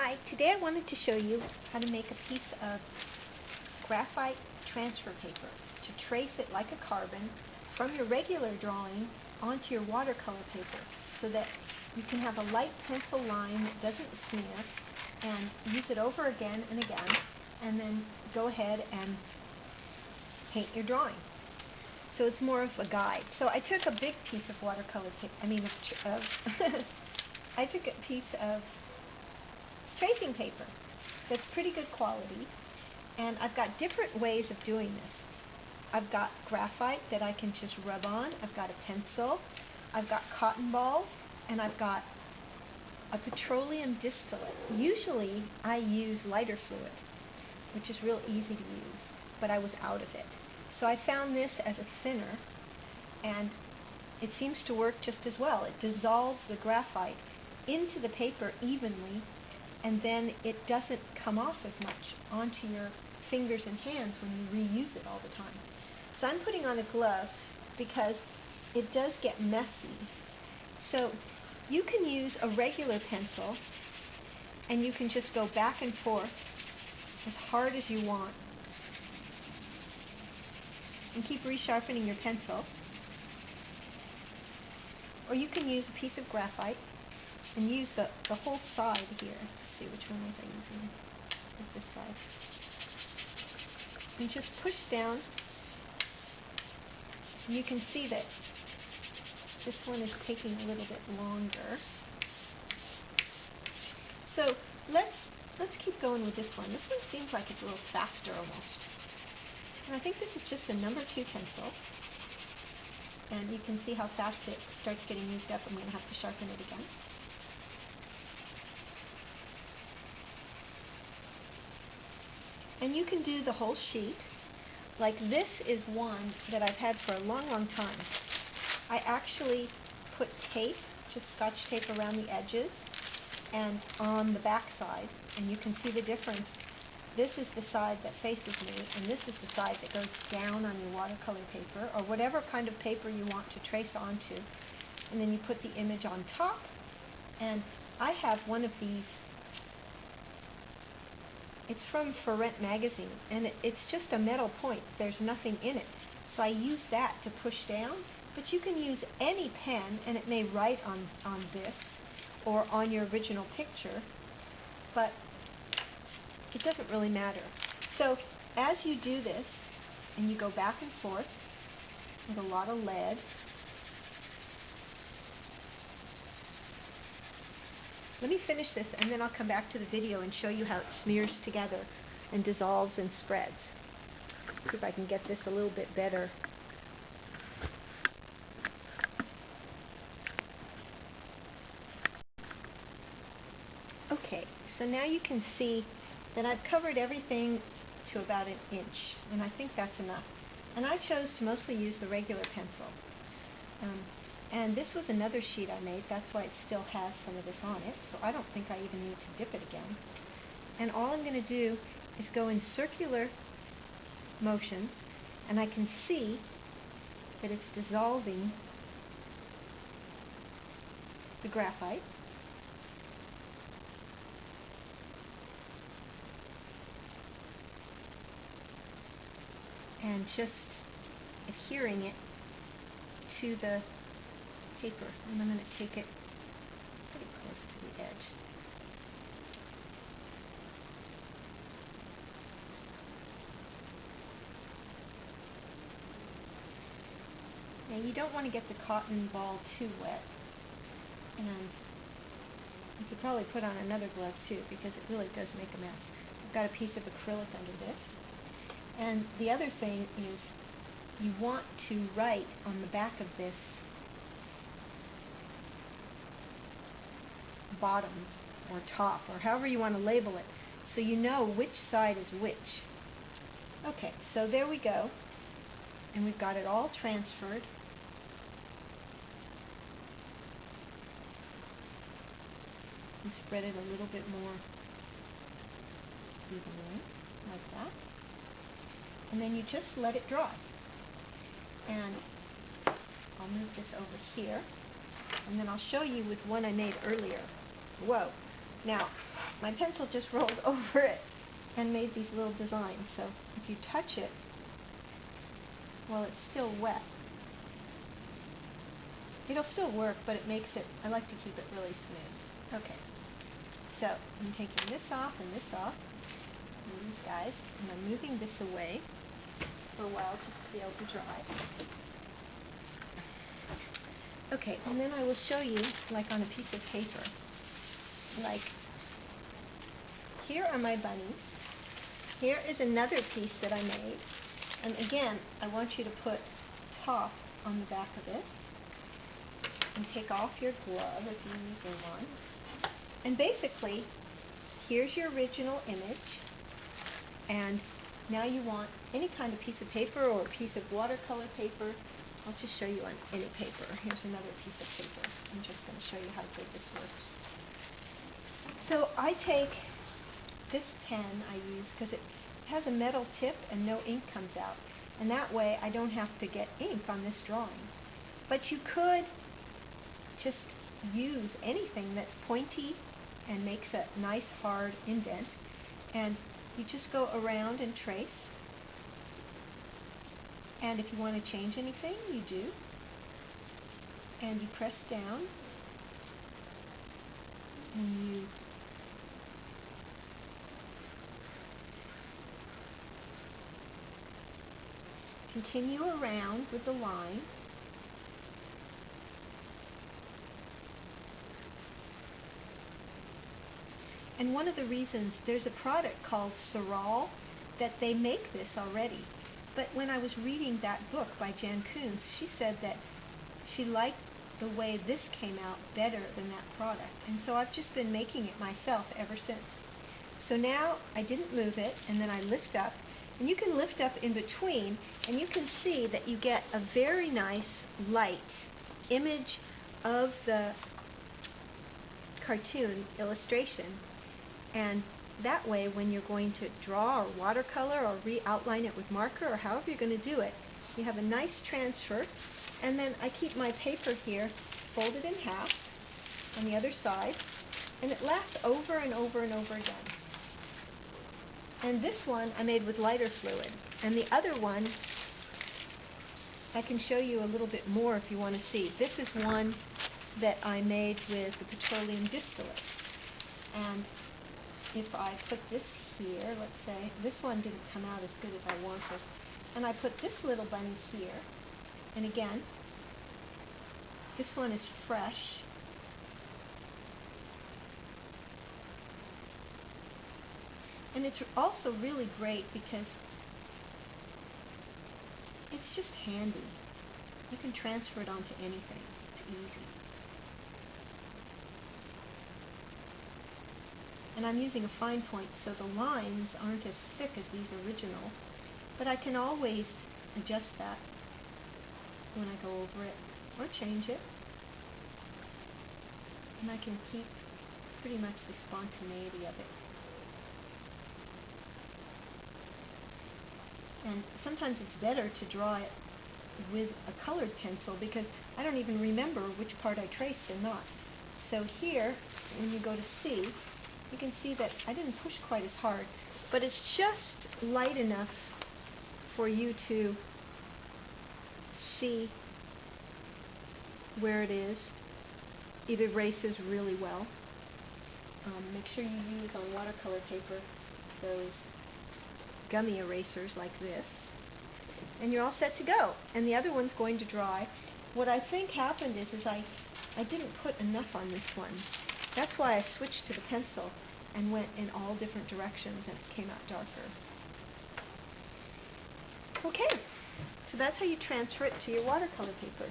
Hi, today I wanted to show you how to make a piece of graphite transfer paper to trace it like a carbon from your regular drawing onto your watercolor paper so that you can have a light pencil line that doesn't smear and use it over again and again and then go ahead and paint your drawing. So it's more of a guide. So I took a big piece of watercolor paper, I took a piece of tracing paper that's pretty good quality, and I've got different ways of doing this. I've got graphite that I can just rub on, I've got a pencil, I've got cotton balls, and I've got a petroleum distillate. Usually I use lighter fluid, which is real easy to use, but I was out of it. So I found this as a thinner, and it seems to work just as well. It dissolves the graphite into the paper evenly, and then it doesn't come off as much onto your fingers and hands when you reuse it all the time. So I'm putting on a glove because it does get messy. So you can use a regular pencil and you can just go back and forth as hard as you want and keep resharpening your pencil. Or you can use a piece of graphite and use the whole side here. Let's see, which one was I using? This side. And just push down. And you can see that this one is taking a little bit longer. So let's keep going with this one. This one seems like it's a little faster almost. And I think this is just a number 2 pencil. And you can see how fast it starts getting used up. I'm going to have to sharpen it again. And you can do the whole sheet. Like this is one that I've had for a long, long time. I actually put tape, just Scotch tape around the edges and on the back side, and you can see the difference. This is the side that faces me, and this is the side that goes down on your watercolor paper, or whatever kind of paper you want to trace onto. And then you put the image on top, and I have one of these. It's from For Rent magazine, and it's just a metal point. There's nothing in it. So I use that to push down, but you can use any pen, and it may write on this or on your original picture, but it doesn't really matter. So as you do this, and you go back and forth with a lot of lead, let me finish this and then I'll come back to the video and show you how it smears together and dissolves and spreads. See if I can get this a little bit better. Okay, so now you can see that I've covered everything to about 1 inch, and I think that's enough. And I chose to mostly use the regular pencil. And this was another sheet I made, that's why it still has some of this on it, so I don't think I even need to dip it again. And all I'm going to do is go in circular motions, and I can see that it's dissolving the graphite. And just adhering it to the paper. And I'm going to take it pretty close to the edge. Now you don't want to get the cotton ball too wet. And you could probably put on another glove too, because it really does make a mess. I've got a piece of acrylic under this. And the other thing is you want to write on the back of this bottom or top, or however you want to label it, so you know which side is which. Okay, so there we go. And we've got it all transferred. And spread it a little bit more evenly, like that. And then you just let it dry. And I'll move this over here, and then I'll show you with one I made earlier. Whoa. Now, my pencil just rolled over it and made these little designs. So if you touch it while it's still wet, it'll still work, but it makes it, I like to keep it really smooth. Okay, so I'm taking this off and this off, and these guys, and I'm moving this away for a while just to be able to dry. Okay, and then I will show you, like on a piece of paper, like, here are my bunnies. Here is another piece that I made. And again, I want you to put top on the back of it. And take off your glove if you're using one. And basically, here's your original image. And now you want any kind of piece of paper or a piece of watercolor paper. I'll just show you on any paper. Here's another piece of paper. I'm just going to show you how good this works. So I take this pen I use because it has a metal tip and no ink comes out. And that way I don't have to get ink on this drawing. But you could just use anything that's pointy and makes a nice hard indent. And you just go around and trace. And if you want to change anything, you do. And you press down. And you continue around with the line. And one of the reasons, there's a product called Reusable that they make this already. But when I was reading that book by Jan Koons, she said that she liked the way this came out better than that product. And so I've just been making it myself ever since. So now I didn't move it, and then I lift up. And you can lift up in between, and you can see that you get a very nice light image of the cartoon illustration. And that way, when you're going to draw or watercolor or re-outline it with marker or however you're going to do it, you have a nice transfer. And then I keep my paper here folded in half on the other side, and it lasts over and over and over again. And this one I made with lighter fluid. And the other one, I can show you a little bit more if you want to see. This is one that I made with the petroleum distillate. And if I put this here, let's say, this one didn't come out as good as I wanted. And I put this little bunny here. And again, this one is fresh. And it's also really great because it's just handy. You can transfer it onto anything. It's easy. And I'm using a fine point, so the lines aren't as thick as these originals, but I can always adjust that when I go over it, or change it. And I can keep pretty much the spontaneity of it. And sometimes it's better to draw it with a colored pencil because I don't even remember which part I traced and not. So here, when you go to C, you can see that I didn't push quite as hard, but it's just light enough for you to see where it is. It erases really well. Make sure you use on watercolor paper those gummy erasers like this, and you're all set to go. And the other one's going to dry. What I think happened is I didn't put enough on this one. That's why I switched to the pencil and went in all different directions, and it came out darker. Okay, so that's how you transfer it to your watercolor paper.